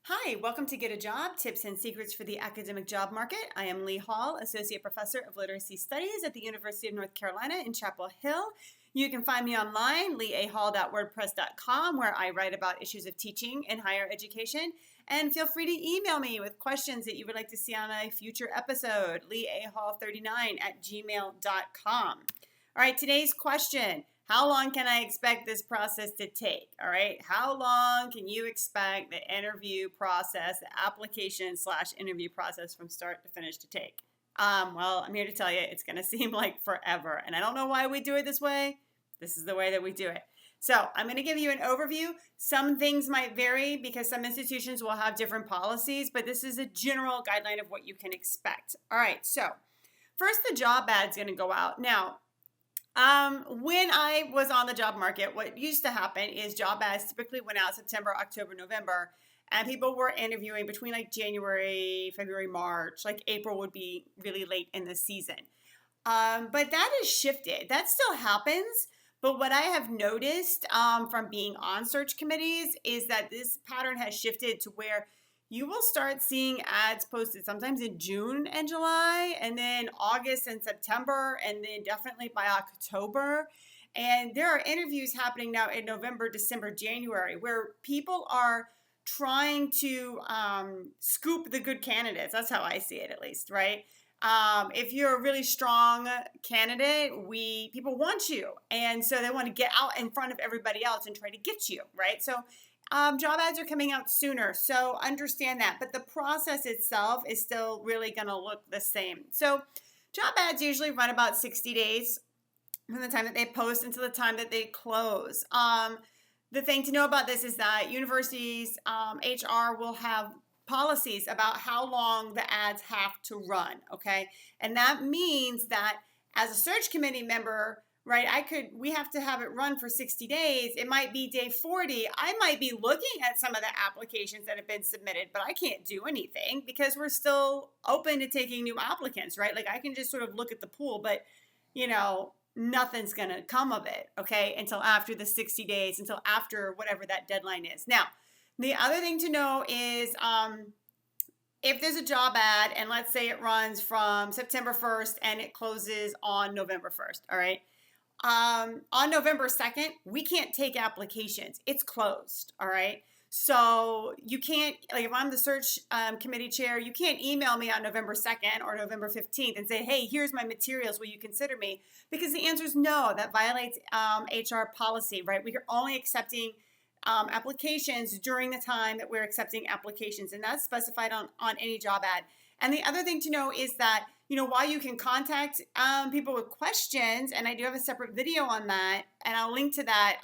Hi, welcome to Get a Job, Tips and Secrets for the Academic Job Market. I am Lee Hall, Associate Professor of Literacy Studies at the University of North Carolina in Chapel Hill. You can find me online, leahall.wordpress.com, where I write about issues of teaching in higher education. And feel free to email me with questions that you would like to see on a future episode, leahall39@gmail.com. All right, today's question. How long can I expect this process to take? All right. How long can you expect the interview process, the application/interview process from start to finish to take? Well, I'm here to tell you it's going to seem like forever. And I don't know why we do it this way. This is the way that we do it. So I'm going to give you an overview. Some things might vary because some institutions will have different policies, but this is a general guideline of what you can expect. All right. So first, the job ad's going to go out. Now, when I was on the job market, what used to happen is job ads typically went out September, October, November, and people were interviewing between like January, February, March. Like April would be really late in the season. But that has shifted. That still happens. But what I have noticed from being on search committees is that this pattern has shifted to where you will start seeing ads posted sometimes in June and July, and then August and September, and then definitely by October. And there are interviews happening now in November, December, January, where people are trying to scoop the good candidates. That's how I see it, at least, right? If you're a really strong candidate, people want you, and so they want to get out in front of everybody else and try to get you, right? So job ads are coming out sooner, so understand that. But the process itself is still really going to look the same. So job ads usually run about 60 days from the time that they post until the time that they close. The thing to know about this is that universities, HR will have policies about how long the ads have to run, okay? And that means that as a search committee member, right, we have to have it run for 60 days. It might be day 40. I might be looking at some of the applications that have been submitted, but I can't do anything because we're still open to taking new applicants, right? Like I can just sort of look at the pool, but nothing's going to come of it, okay, until after the 60 days, until after whatever that deadline is. Now, the other thing to know is if there's a job ad and let's say it runs from September 1st and it closes on November 1st, all right? On November 2nd, we can't take applications. It's closed, all right? So you can't, like if I'm the search committee chair, you can't email me on November 2nd or November 15th and say, hey, here's my materials. Will you consider me? Because the answer is no. That violates HR policy, right? We are only accepting applications during the time that we're accepting applications, and that's specified on any job ad. And the other thing to know is that, while you can contact people with questions, and I do have a separate video on that, and I'll link to that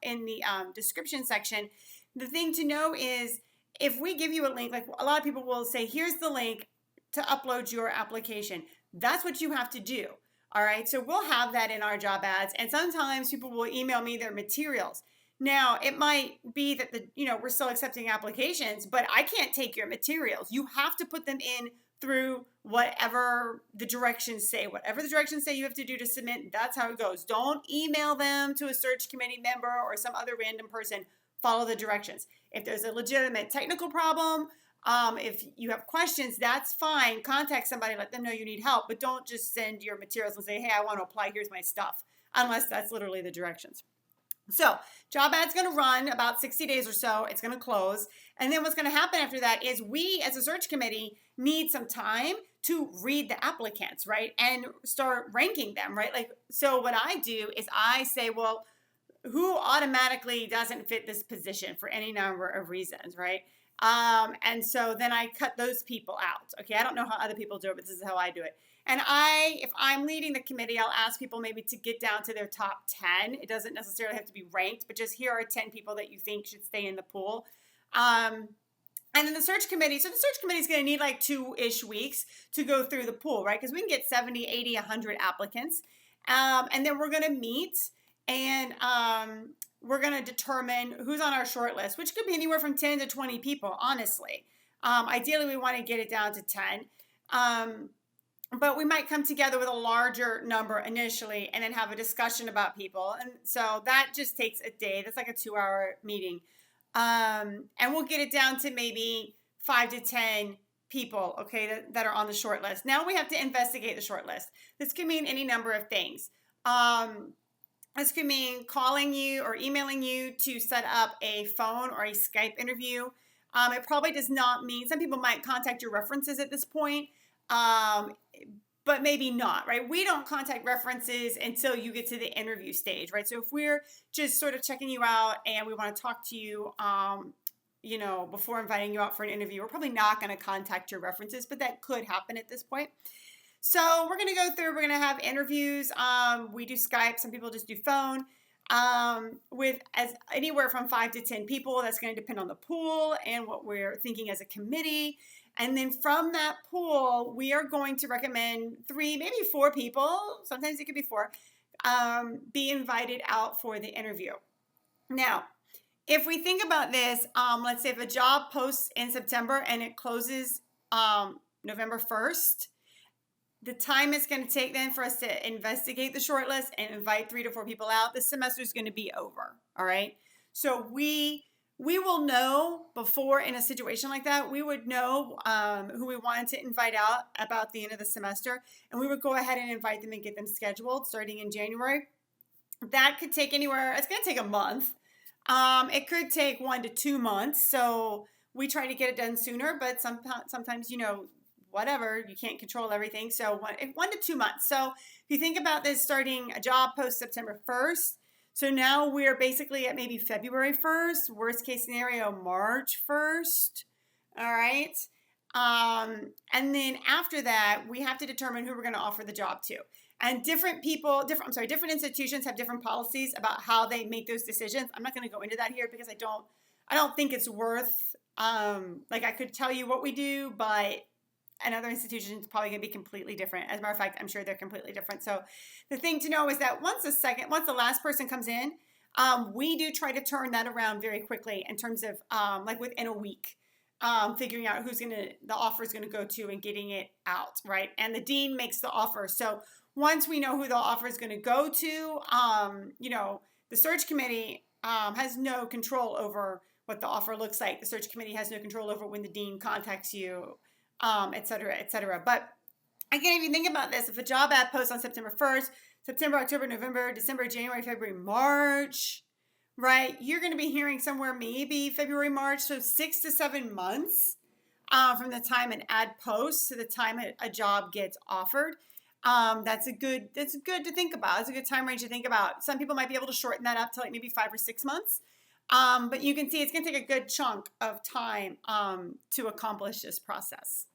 in the description section. The thing to know is if we give you a link, like a lot of people will say, here's the link to upload your application. That's what you have to do. All right. So we'll have that in our job ads. And sometimes people will email me their materials. Now, it might be that we're still accepting applications, but I can't take your materials. You have to put them in through whatever the directions say. Whatever the directions say you have to do to submit, that's how it goes. Don't email them to a search committee member or some other random person. Follow the directions. If there's a legitimate technical problem, if you have questions, that's fine. Contact somebody, let them know you need help, but don't just send your materials and say, hey, I want to apply, here's my stuff, unless that's literally the directions. So job ad's going to run about 60 days or so. It's going to close. And then what's going to happen after that is we as a search committee need some time to read the applicants, right? And start ranking them, right? So what I do is I say, well, who automatically doesn't fit this position for any number of reasons, right? And so then I cut those people out. Okay, I don't know how other people do it, but this is how I do it. And if I'm leading the committee, I'll ask people maybe to get down to their top 10. It doesn't necessarily have to be ranked, but just here are 10 people that you think should stay in the pool. And then the search committee, so the search committee is going to need like 2-ish weeks to go through the pool, right? Because we can get 70, 80, 100 applicants. And then we're going to meet and we're going to determine who's on our short list, which could be anywhere from 10 to 20 people, honestly. Ideally, we want to get it down to 10. But we might come together with a larger number initially and then have a discussion about people. And so that just takes a day. That's like a 2-hour meeting. And we'll get it down to maybe 5 to 10 people, okay, that are on the short list. Now we have to investigate the short list. This could mean any number of things. This could mean calling you or emailing you to set up a phone or a Skype interview. It probably does not mean, some people might contact your references at this point, but maybe not, right? We don't contact references until you get to the interview stage, right? So if we're just sort of checking you out and we want to talk to you, before inviting you out for an interview, we're probably not going to contact your references, but that could happen at this point. So we're going to go through, we're going to have interviews. We do Skype. Some people just do phone. With as anywhere from 5 to 10 people. That's going to depend on the pool and what we're thinking as a committee. And then from that pool, we are going to recommend 3, maybe 4 people. Sometimes it could be 4, be invited out for the interview. Now, if we think about this, let's say if a job posts in September and it closes November 1st, the time it's going to take then for us to investigate the shortlist and invite 3 to 4 people out, the semester is going to be over. All right. So we will know before, in a situation like that, we would know who we wanted to invite out about the end of the semester, and we would go ahead and invite them and get them scheduled starting in January. That could take anywhere, it's going to take a month. It could take 1 to 2 months. So we try to get it done sooner, but sometimes, whatever, you can't control everything. So 1 to 2 months. So if you think about this, starting a job post September 1st, so now we're basically at maybe February 1st, worst case scenario, March 1st. All right. And then after that, we have to determine who we're going to offer the job to. And different institutions have different policies about how they make those decisions. I'm not going to go into that here because I don't think it's worth, I could tell you what we do, but another institution is probably going to be completely different. As a matter of fact, I'm sure they're completely different. So the thing to know is that once the last person comes in, we do try to turn that around very quickly in terms of within a week, figuring out the offer is going to go to and getting it out, right? And the dean makes the offer. So once we know who the offer is going to go to, the search committee has no control over what the offer looks like. The search committee has no control over when the dean contacts you, et cetera, et cetera. But again, if you think about this, if a job ad posts on September 1st, September, October, November, December, January, February, March, right? You're going to be hearing somewhere maybe February, March, so 6 to 7 months from the time an ad posts to the time a job gets offered. That's good to think about. It's a good time range to think about. Some people might be able to shorten that up to maybe 5 or 6 months. But you can see it's going to take a good chunk of time to accomplish this process.